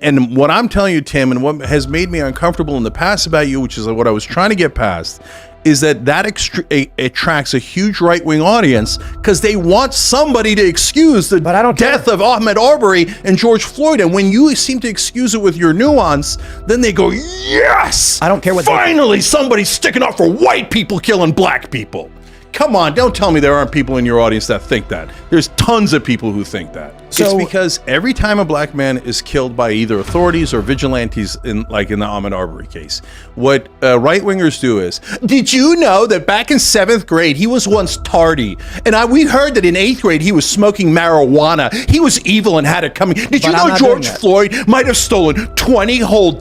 And what I'm telling you, Tim, and what has made me uncomfortable in the past about you, which is what I was trying to get past, is that attracts a huge right-wing audience because they want somebody to excuse the death of Ahmaud Arbery and George Floyd. And when you seem to excuse it with your nuance, then they go, yes! I don't care what. Finally, somebody's sticking up for white people killing black people. Come on, don't tell me there aren't people in your audience that think that. There's tons of people who think that. It's because every time a black man is killed by either authorities or vigilantes, like in the Ahmaud Arbery case, what right-wingers do is, did you know that back in 7th grade, he was once tardy? And we heard that in 8th grade, he was smoking marijuana. He was evil and had it coming. Did you know George Floyd might have stolen $20 whole?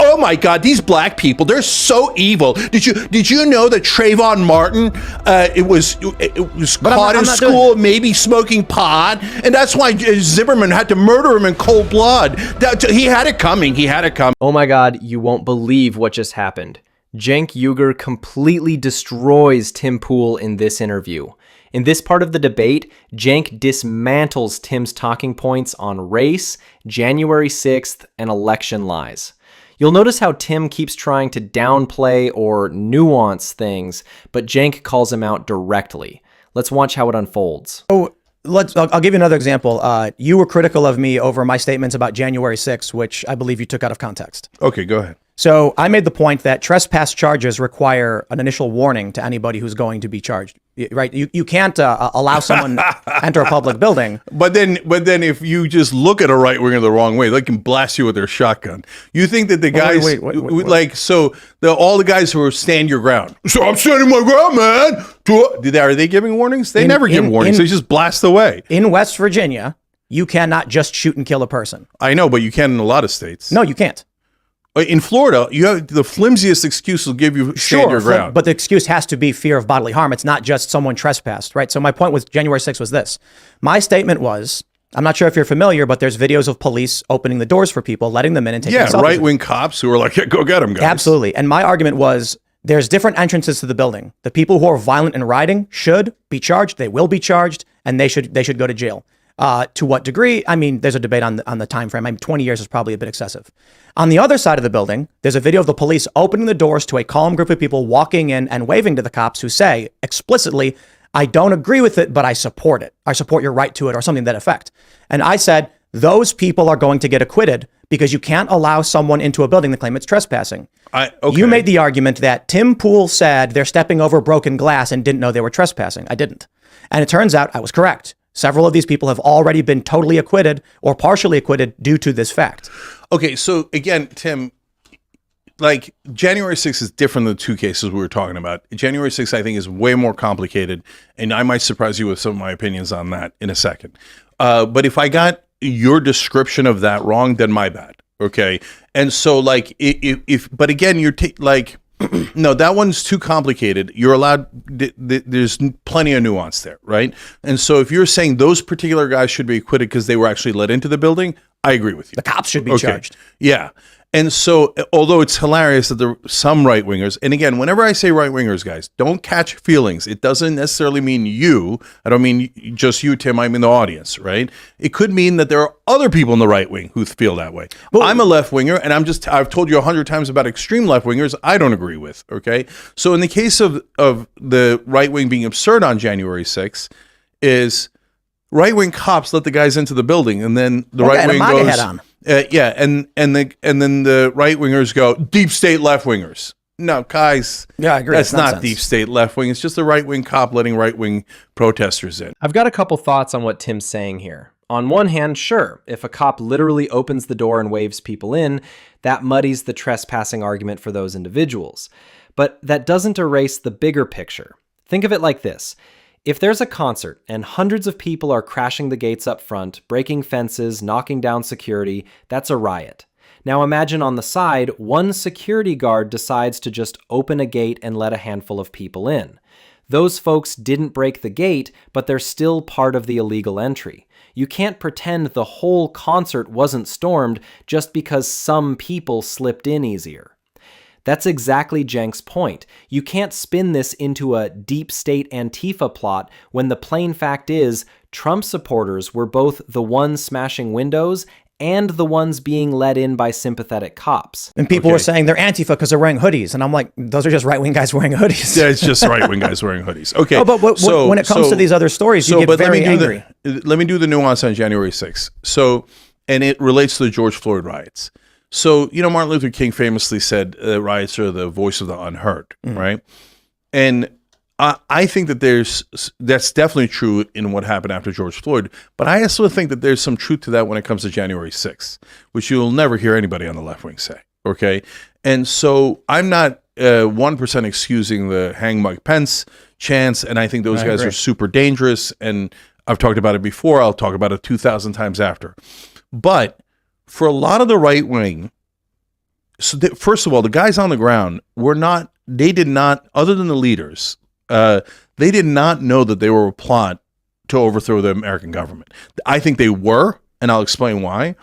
Oh my God, these black people, they're so evil. Did you know that Trayvon Martin, it was caught in school, maybe smoking pot, and that's why Zimmerman had to murder him in cold blood. He had it coming. He had it coming. Oh my God, you won't believe what just happened. Cenk Uygur completely destroys Tim Pool in this interview. In this part of the debate, Cenk dismantles Tim's talking points on race, January 6th, and election lies. You'll notice how Tim keeps trying to downplay or nuance things, but Cenk calls him out directly. Let's watch how it unfolds. I'll give you another example. You were critical of me over my statements about January 6th, which I believe you took out of context. Okay, go ahead. So I made the point that trespass charges require an initial warning to anybody who's going to be charged. Right? You can't allow someone to enter a public building. But then if you just look at a right winger the wrong way, they can blast you with their shotgun. You think that the guys all the guys who are stand your ground. So I'm standing my ground, man. Are they giving warnings? They never give warnings. They just blast away. In West Virginia, you cannot just shoot and kill a person. I know, but you can in a lot of states. No, you can't. In Florida, you have the flimsiest excuse will give you stand your ground. But the excuse has to be fear of bodily harm. It's not just someone trespassed, right? So my point with January 6th was this. My statement was, I'm not sure if you're familiar, but there's videos of police opening the doors for people, letting them in and taking selfies. Yeah, right-wing cops who are like, yeah, go get them, guys. Absolutely. And my argument was, there's different entrances to the building. The people who are violent and rioting should be charged. They will be charged, and they should go to jail. To what degree? I mean, there's a debate on the time frame. I mean, 20 years is probably a bit excessive. On the other side of the building, there's a video of the police opening the doors to a calm group of people walking in and waving to the cops who say explicitly, I don't agree with it, but I support it. I support your right to it, or something to that effect. And I said, those people are going to get acquitted because you can't allow someone into a building to claim it's trespassing. You made the argument that Tim Pool said they're stepping over broken glass and didn't know they were trespassing. I didn't. And it turns out I was correct. Several of these people have already been totally acquitted or partially acquitted due to this fact. Okay, so again, Tim, like January 6th is different than the two cases we were talking about. January 6th, I think, is way more complicated, and I might surprise you with some of my opinions on that in a second. But if I got your description of that wrong, then my bad. Okay, and so like but again, you're no, that one's too complicated. You're allowed, there's plenty of nuance there, right? And so if you're saying those particular guys should be acquitted because they were actually let into the building, I agree with you. The cops should be charged. Yeah. And so, although it's hilarious that there are some right-wingers, and again, whenever I say right-wingers, guys, don't catch feelings. It doesn't necessarily mean you. I don't mean just you, Tim. I mean the audience, right? It could mean that there are other people in the right wing who feel that way. Well, I'm a left-winger, and I've told you 100 times about extreme left-wingers I don't agree with, okay? So in the case of the right wing being absurd on January 6th, is right-wing cops let the guys into the building, and then the right wing goes, head on. And then the right wingers go deep state left wingers. No, guys, yeah, I agree. That's not deep state left wing. It's just the right wing cop letting right wing protesters in. I've got a couple thoughts on what Tim's saying here. On one hand, sure, if a cop literally opens the door and waves people in, that muddies the trespassing argument for those individuals. But that doesn't erase the bigger picture. Think of it like this. If there's a concert and hundreds of people are crashing the gates up front, breaking fences, knocking down security, that's a riot. Now imagine on the side, one security guard decides to just open a gate and let a handful of people in. Those folks didn't break the gate, but they're still part of the illegal entry. You can't pretend the whole concert wasn't stormed just because some people slipped in easier. That's exactly Cenk's point. You can't spin this into a deep state Antifa plot when the plain fact is Trump supporters were both the ones smashing windows and the ones being let in by sympathetic cops. And people were saying they're Antifa because they're wearing hoodies. And I'm like, those are just right-wing guys wearing hoodies. Yeah, it's just right-wing guys wearing hoodies. Okay. Oh, but when it comes to these other stories, you get very angry. Let me do the nuance on January 6th. So, and it relates to the George Floyd riots. So, Martin Luther King famously said riots are the voice of the unheard, right? And I think that that's definitely true in what happened after George Floyd, but I also think that there's some truth to that when it comes to January 6th, which you'll never hear anybody on the left wing say, okay? And so I'm not 1% excusing the hang Mike Pence chants, and I think those guys are super dangerous, and I've talked about it before, I'll talk about it 2,000 times after. But for a lot of the right wing, first of all, the guys on the ground they did not, other than the leaders, they did not know that they were a plot to overthrow the American government. I think they were, and I'll explain why,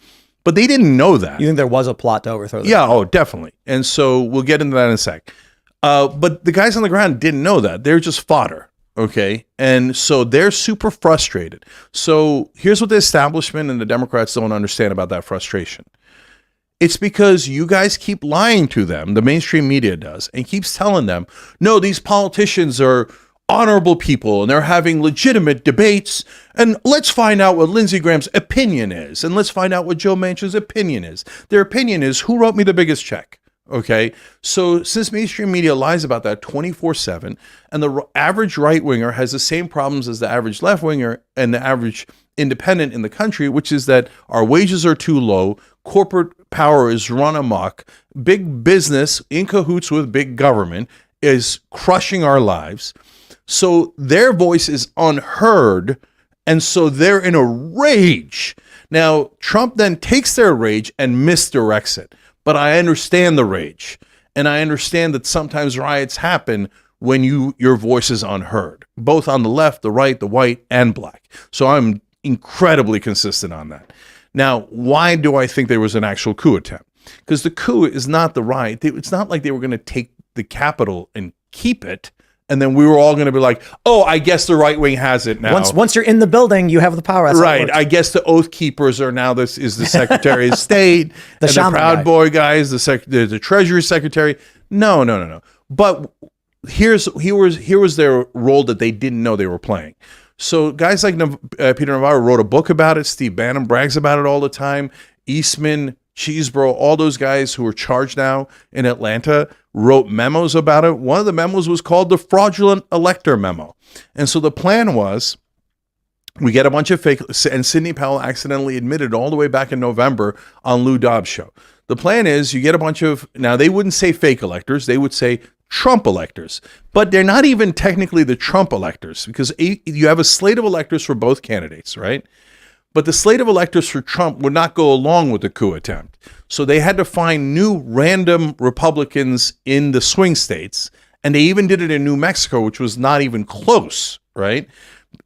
but they didn't know that. You think there was a plot to overthrow them? Yeah, oh, definitely. And so we'll get into that in a sec. But the guys on the ground didn't know that. They're just fodder, okay? And so they're super frustrated. So here's what the establishment and the Democrats don't understand about that frustration. It's because you guys keep lying to them, the mainstream media does, and keeps telling them, no, these politicians are honorable people and they're having legitimate debates, and let's find out what Lindsey Graham's opinion is, and let's find out what Joe Manchin's opinion is. Their opinion is, who wrote me the biggest check? Okay, so since mainstream media lies about that 24/7, and the average right-winger has the same problems as the average left-winger and the average independent in the country, which is that our wages are too low, corporate power is run amok, big business in cahoots with big government is crushing our lives. So their voice is unheard, and so they're in a rage. Now, Trump then takes their rage and misdirects it. But I understand the rage, and I understand that sometimes riots happen when your voice is unheard, both on the left, the right, the white, and black. So I'm incredibly consistent on that. Now, why do I think there was an actual coup attempt? Because the coup is not the riot. It's not like they were going to take the Capitol and keep it, and then we were all going to be like, oh, I guess the right wing has it now. Once you're in the building, you have the power. That's right. I guess the Oath Keepers are now, this is the Secretary of State, the Proud Boy guys, the Treasury Secretary. No. But here was their role that they didn't know they were playing. So guys like Peter Navarro wrote a book about it. Steve Bannon brags about it all the time. Eastman, Cheesebro, all those guys who are charged now in Atlanta wrote memos about it. One of the memos was called the Fraudulent Elector Memo. And so the plan was, we get a bunch of fake, and Sidney Powell accidentally admitted all the way back in November on Lou Dobbs' show. The plan is you get a bunch of, now they wouldn't say fake electors, they would say Trump electors, but they're not even technically the Trump electors, because you have a slate of electors for both candidates, right? But the slate of electors for Trump would not go along with the coup attempt. So they had to find new random Republicans in the swing states, and they even did it in New Mexico, which was not even close, right?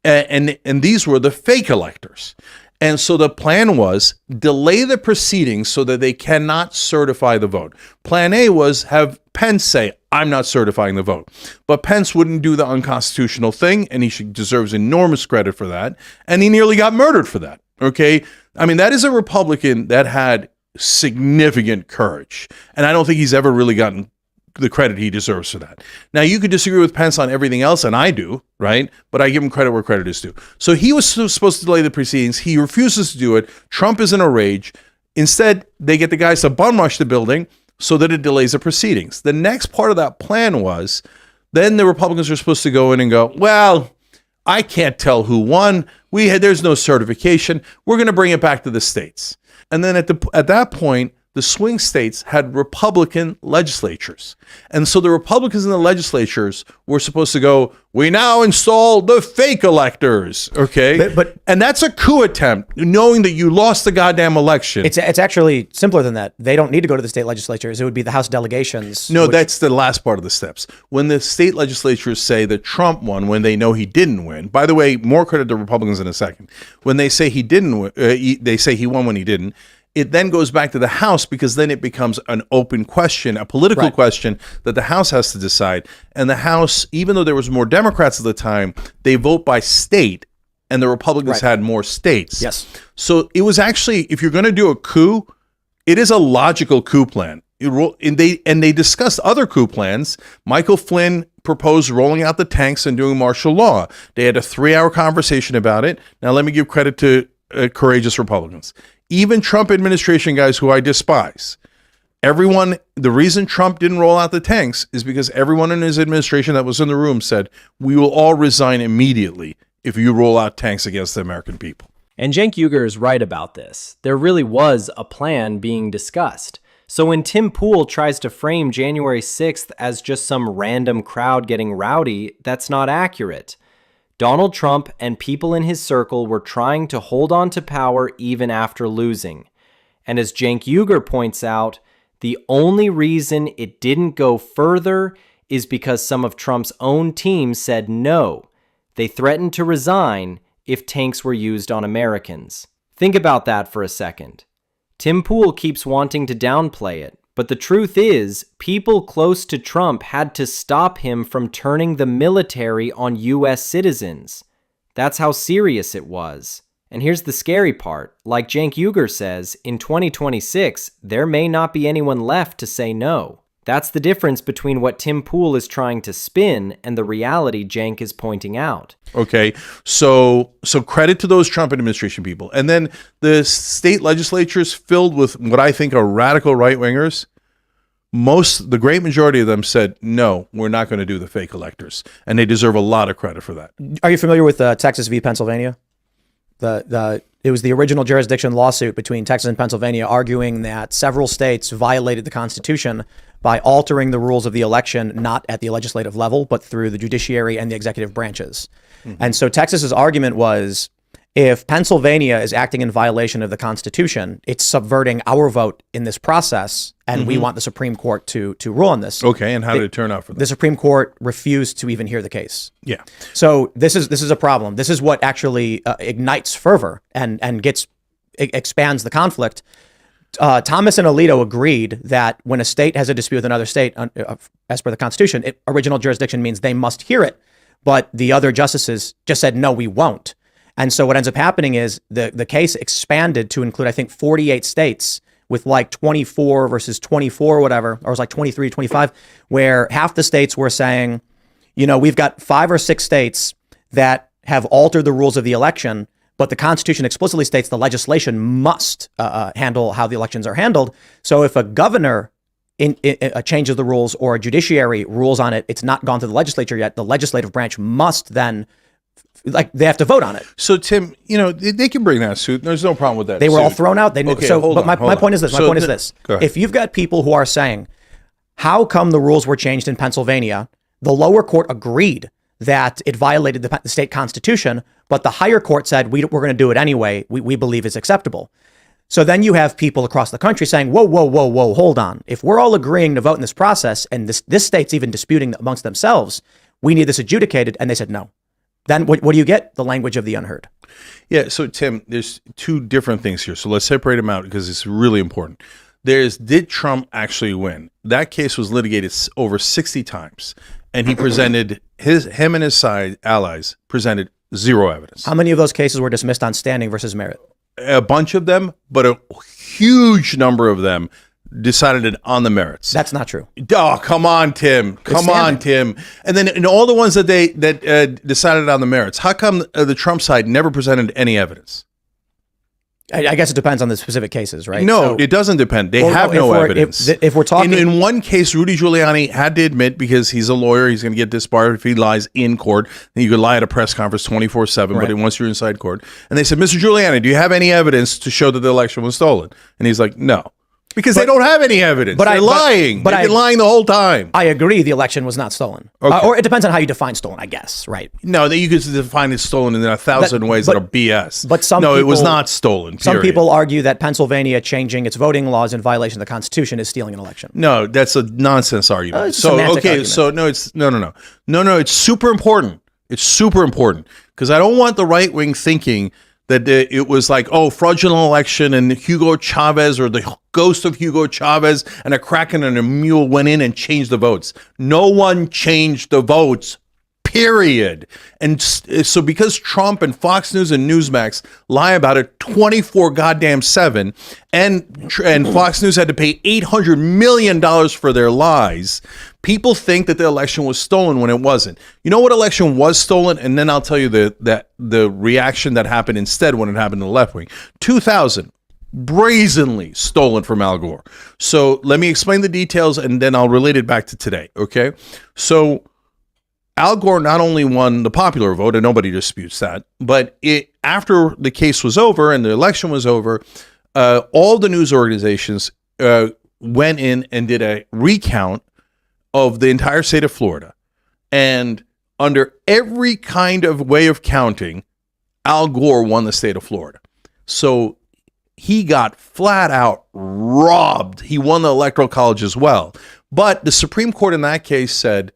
And these were the fake electors. And so the plan was delay the proceedings so that they cannot certify the vote. Plan A was have Pence say, I'm not certifying the vote. But Pence wouldn't do the unconstitutional thing, and he deserves enormous credit for that. And he nearly got murdered for that, okay? I mean, that is a Republican that had significant courage. And I don't think he's ever really gotten the credit he deserves for that. Now, you could disagree with Pence on everything else, and I do, right? But I give him credit where credit is due. So he was supposed to delay the proceedings. He refuses to do it. Trump is in a rage. Instead, they get the guys to bum rush the building so that it delays the proceedings. The next part of that plan was, then the Republicans are supposed to go in and go, well, I can't tell who won. There's no certification. We're going to bring it back to the states. And then at that point, the swing states had Republican legislatures. And so the Republicans in the legislatures were supposed to go, we now install the fake electors, okay? And that's a coup attempt, knowing that you lost the goddamn election. It's actually simpler than that. They don't need to go to the state legislatures. It would be the House delegations. No, that's the last part of the steps. When the state legislatures say that Trump won when they know he didn't win, by the way, more credit to Republicans in a second. When they say he didn't win, they say he won when he didn't. It then goes back to the House, because then it becomes an open question, a political question that the House has to decide. And the House, even though there was more Democrats at the time, they vote by state. and the Republicans Right. had more states. Yes. So it was actually, if you're going to do a coup, it is a logical coup plan. And they discussed other coup plans. Michael Flynn proposed rolling out the tanks and doing martial law. They had a 3-hour conversation about it. Now, let me give credit to courageous Republicans. Even Trump administration guys who I despise. The reason Trump didn't roll out the tanks is because everyone in his administration that was in the room said, we will all resign immediately if you roll out tanks against the American people. And Cenk Uygur is right about this. There really was a plan being discussed. So when Tim Pool tries to frame January 6th as just some random crowd getting rowdy, that's not accurate. Donald Trump and people in his circle were trying to hold on to power even after losing. And as Cenk Uygur points out, the only reason it didn't go further is because some of Trump's own team said no. They threatened to resign if tanks were used on Americans. Think about that for a second. Tim Pool keeps wanting to downplay it, but the truth is, people close to Trump had to stop him from turning the military on U.S. citizens. That's how serious it was. And here's the scary part. Like Cenk Uygur says, in 2026, there may not be anyone left to say no. That's the difference between what Tim Pool is trying to spin and the reality Cenk is pointing out. Okay, so credit to those Trump administration people. And then the state legislatures filled with what I think are radical right-wingers, the great majority of them said, no, we're not going to do the fake electors. And they deserve a lot of credit for that. Are you familiar with Texas v. Pennsylvania? It was the original jurisdiction lawsuit between Texas and Pennsylvania arguing that several states violated the Constitution by altering the rules of the election, not at the legislative level, but through the judiciary and the executive branches. Mm-hmm. And so Texas's argument was, if Pennsylvania is acting in violation of the Constitution, it's subverting our vote in this process, and we want the Supreme Court to rule on this. Okay, and how did it turn out for them? The Supreme Court refused to even hear the case. Yeah. So this is a problem. This is what actually ignites fervor and expands the conflict. Thomas and Alito agreed that when a state has a dispute with another state, as per the Constitution, original jurisdiction means they must hear it. But the other justices just said, no, we won't. And so what ends up happening is the case expanded to include, I think, 48 states with like 24 versus 24 or whatever, or it was like 23, 25, where half the states were saying, we've got 5 or 6 states that have altered the rules of the election, but the Constitution explicitly states the legislation must handle how the elections are handled. So if a governor changes the rules or a judiciary rules on it, it's not gone to the legislature yet. The legislative branch must then, they have to vote on it. So Tim, they can bring that suit. There's no problem with that. They were all thrown out. My point is this. My point is this. If you've got people who are saying, how come the rules were changed in Pennsylvania? The lower court agreed that it violated the state constitution, but the higher court said, we're going to do it anyway. We believe it's acceptable. So then you have people across the country saying, whoa, hold on. If we're all agreeing to vote in this process and this state's even disputing amongst themselves, we need this adjudicated. And they said no. Then what do you get? The language of the unheard. Yeah. So Tim, there's two different things here. So let's separate them out because it's really important. Did Trump actually win? That case was litigated over 60 times, and he presented him and his side allies presented zero evidence. How many of those cases were dismissed on standing versus merit? A bunch of them, but a huge number of them decided it on the merits. That's not true. Oh, come on, Tim. Come on, Tim. And then in all the ones that they decided on the merits, how come the Trump side never presented any evidence? I guess it depends on the specific cases, right? No, it doesn't depend. They have no evidence. If we're talking... In one case, Rudy Giuliani had to admit, because he's a lawyer, he's going to get disbarred if he lies in court. And you could lie at a press conference 24/7, right. But once you're inside court. And they said, Mr. Giuliani, do you have any evidence to show that the election was stolen? And he's like, no. Because they don't have any evidence. They're lying. They've been lying the whole time. I agree the election was not stolen. Okay. Or it depends on how you define stolen, I guess, right? No, you could define it stolen in 1,000 ways that are BS. But it was not stolen, period. Some people argue that Pennsylvania changing its voting laws in violation of the Constitution is stealing an election. No, that's a nonsense argument. No, it's super important. It's super important because I don't want the right wing thinking that it was like, fraudulent election and Hugo Chavez or the ghost of Hugo Chavez and a kraken and a mule went in and changed the votes. No one changed the votes, period. And so because Trump and Fox News and Newsmax lie about it 24 goddamn 7, and Fox News had to pay $800 million for their lies, people think that the election was stolen when it wasn't. You know what election was stolen? And then I'll tell you the reaction that happened instead when it happened to the left wing. 2000. Brazenly stolen from Al Gore. So let me explain the details and then I'll relate it back to today. Okay. So Al Gore not only won the popular vote, and nobody disputes that, but after the case was over and the election was over, all the news organizations went in and did a recount of the entire state of Florida. And under every kind of way of counting, Al Gore won the state of Florida. So he got flat out robbed. He won the Electoral College as well. But the Supreme Court in that case said,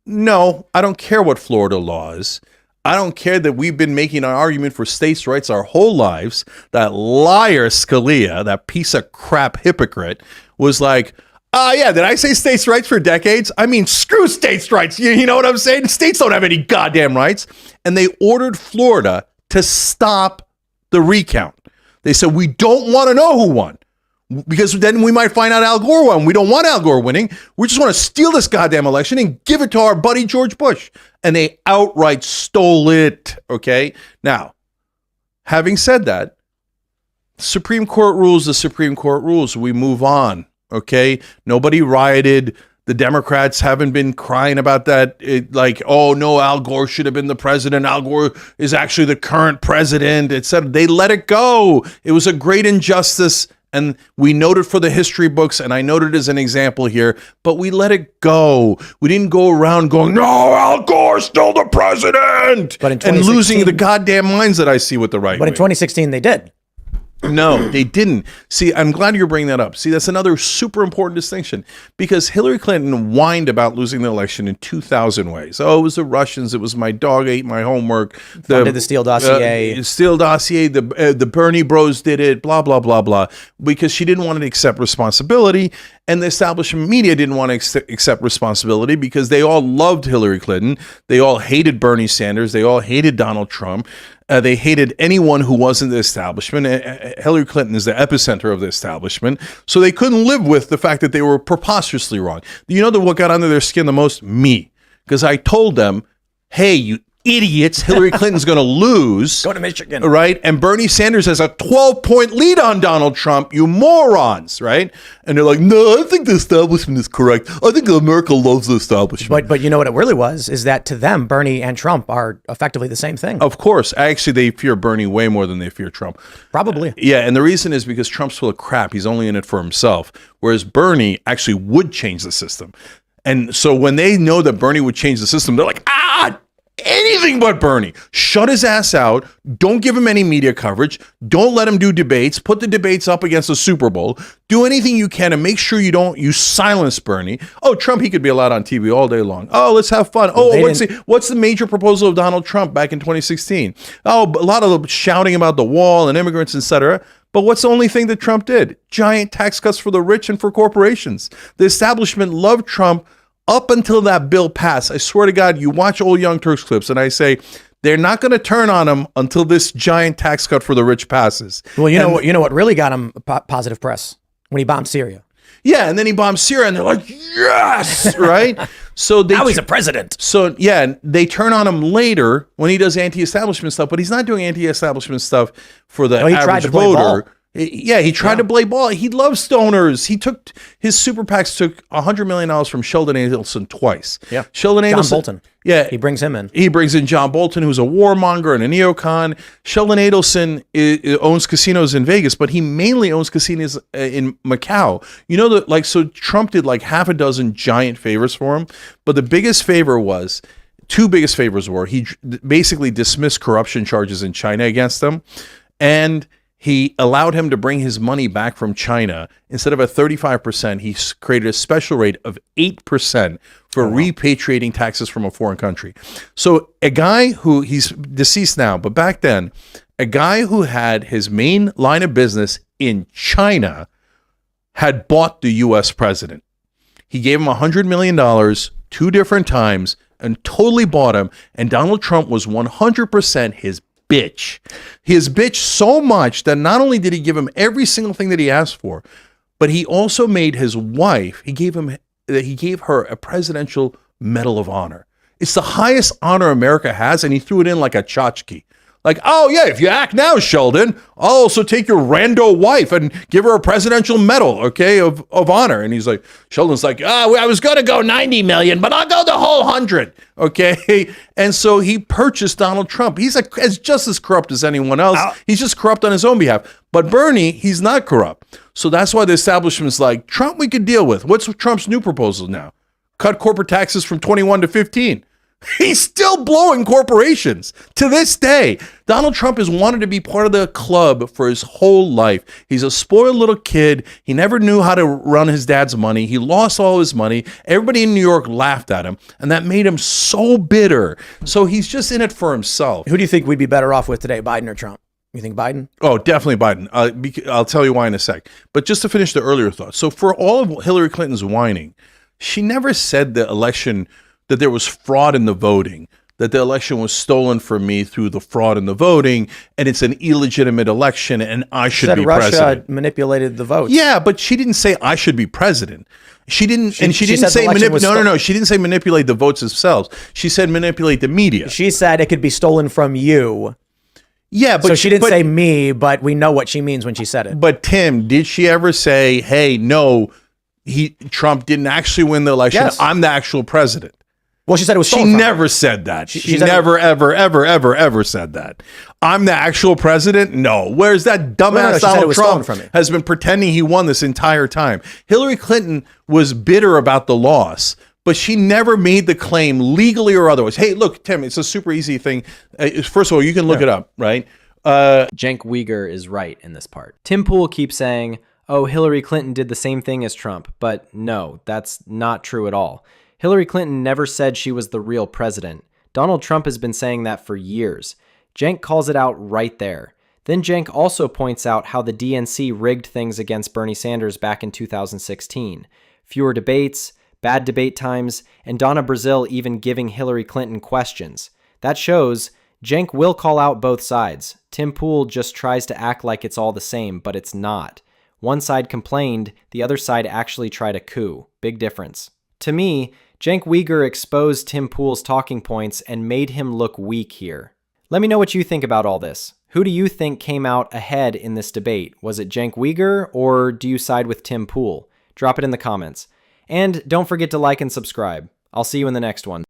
no, I don't care what Florida law is. I don't care that we've been making an argument for states' rights our whole lives. That liar Scalia, that piece of crap hypocrite, was like, yeah, did I say states' rights for decades? I mean, screw states' rights. You know what I'm saying? States don't have any goddamn rights. And they ordered Florida to stop the recount. They said, we don't want to know who won because then we might find out Al Gore won. We don't want Al Gore winning. We just want to steal this goddamn election and give it to our buddy George Bush. And they outright stole it. Okay. Now, having said that, Supreme Court rules, the Supreme Court rules. We move on. Okay. Nobody rioted. The Democrats haven't been crying about that. Like, oh no, Al Gore should have been the president. Al Gore is actually the current president, etc. They let it go. It was a great injustice. And we noted for the history books, and I noted as an example here, but we let it go. We didn't go around going, no, Al Gore's still the president. But in and losing the goddamn minds that I see with the right But in 2016, they did. No, they didn't. See, I'm glad you're bringing that up. See, that's another super important distinction because Hillary Clinton whined about losing the election in 2,000 ways. Oh, it was the Russians. It was my dog ate my homework. The Steele dossier. Steele dossier. The Bernie bros did it, blah, blah, blah, blah, because she didn't want to accept responsibility. And the establishment media didn't want to accept responsibility because they all loved Hillary Clinton. They all hated Bernie Sanders. They all hated Donald Trump. They hated anyone who wasn't the establishment. Hillary Clinton is the epicenter of the establishment. So they couldn't live with the fact that they were preposterously wrong. You know what got under their skin the most? Me. Because I told them, hey, you idiots, Hillary Clinton's going to lose. Go to Michigan. Right? And Bernie Sanders has a 12-point lead on Donald Trump, you morons, right? And they're like, no, I think the establishment is correct. I think America loves the establishment. But you know what it really was, is that to them, Bernie and Trump are effectively the same thing. Of course. Actually, they fear Bernie way more than they fear Trump. Probably. Yeah, and the reason is because Trump's full of crap. He's only in it for himself, whereas Bernie actually would change the system. And so when they know that Bernie would change the system, they're like, anything but Bernie. Shut his ass out. Don't give him any media coverage. Don't let him do debates. Put the debates up against the Super Bowl. Do anything you can to make sure you silence Bernie. Oh, Trump, he could be allowed on TV all day long. Oh, let's have fun. Oh, what's the major proposal of Donald Trump back in 2016? Oh, a lot of shouting about the wall and immigrants, etc. But what's the only thing that Trump did? Giant tax cuts for the rich and for corporations. The establishment loved Trump up until that bill passed. I swear to God, you watch old Young Turks clips and I say, they're not going to turn on him until this giant tax cut for the rich passes. Well, you know what really got him positive press? When he bombed Syria. Yeah, and then he bombed Syria and they're like, yes, right? So now he's a president. So yeah, they turn on him later when he does anti-establishment stuff, but he's not doing anti-establishment stuff for the average voter. Yeah, he tried to play ball. He loves stoners. His super PACs took $100 million from Sheldon Adelson twice. Yeah, Sheldon Adelson. John Bolton. Yeah, he brings him in. He brings in John Bolton, who's a warmonger and a neocon. Sheldon Adelson owns casinos in Vegas, but he mainly owns casinos in Macau. You know that, so Trump did like half a dozen giant favors for him, but the biggest favor was. Two biggest favors were he basically dismissed corruption charges in China against him, and he allowed him to bring his money back from China. Instead of a 35%, he created a special rate of 8% for repatriating taxes from a foreign country. So a guy who, he's deceased now, but back then, a guy who had his main line of business in China had bought the U.S. president. He gave him $100 million 2 different times and totally bought him. And Donald Trump was 100% his bitch. His bitch so much that not only did he give him every single thing that he asked for, but he also made his wife, he gave her a presidential Medal of Honor. It's the highest honor America has, and he threw it in like a tchotchke. Like, oh yeah, if you act now, Sheldon, I'll also take your rando wife and give her a presidential medal, okay, of honor. And he's like, Sheldon's like, oh, I was going to go 90 million, but I'll go the whole 100, okay? And so he purchased Donald Trump. He's just as corrupt as anyone else. He's just corrupt on his own behalf. But Bernie, he's not corrupt. So that's why the establishment's like, Trump we could deal with. What's Trump's new proposal now? Cut corporate taxes from 21 to 15. He's still blowing corporations to this day. Donald Trump has wanted to be part of the club for his whole life. He's a spoiled little kid. He never knew how to run his dad's money. He lost all his money. Everybody in New York laughed at him, and that made him so bitter. So he's just in it for himself. Who do you think we'd be better off with today, Biden or Trump? You think Biden? Oh, definitely Biden. I'll tell you why in a sec. But just to finish the earlier thought. So for all of Hillary Clinton's whining, she never said the election that there was fraud in the voting, that the election was stolen from me through the fraud in the voting, and it's an illegitimate election, and I should be Russia president. Manipulated the votes. Yeah, but she didn't say I should be president. She didn't say she didn't say manipulate the votes themselves. She said manipulate the media. She said it could be stolen from you. Yeah, but so she didn't say me, but we know what she means when she said it. But Tim, did she ever say, "Hey, no, Trump didn't actually win the election. Yes. I'm the actual president"? Well, she said it was stolen. She never said that. She never, ever said that. I'm the actual president? No. Where's that dumbass Donald Trump has been pretending he won this entire time? Hillary Clinton was bitter about the loss, but she never made the claim legally or otherwise. Hey, look, Tim, it's a super easy thing. First of all, you can look it up, right? Cenk Uygur is right in this part. Tim Pool keeps saying, oh, Hillary Clinton did the same thing as Trump, but no, that's not true at all. Hillary Clinton never said she was the real president. Donald Trump has been saying that for years. Cenk calls it out right there. Then Cenk also points out how the DNC rigged things against Bernie Sanders back in 2016. Fewer debates, bad debate times, and Donna Brazile even giving Hillary Clinton questions. That shows Cenk will call out both sides. Tim Pool just tries to act like it's all the same, but it's not. One side complained, the other side actually tried a coup. Big difference. To me, Cenk Uygur exposed Tim Pool's talking points and made him look weak here. Let me know what you think about all this. Who do you think came out ahead in this debate? Was it Cenk Uygur, or do you side with Tim Pool? Drop it in the comments. And don't forget to like and subscribe. I'll see you in the next one.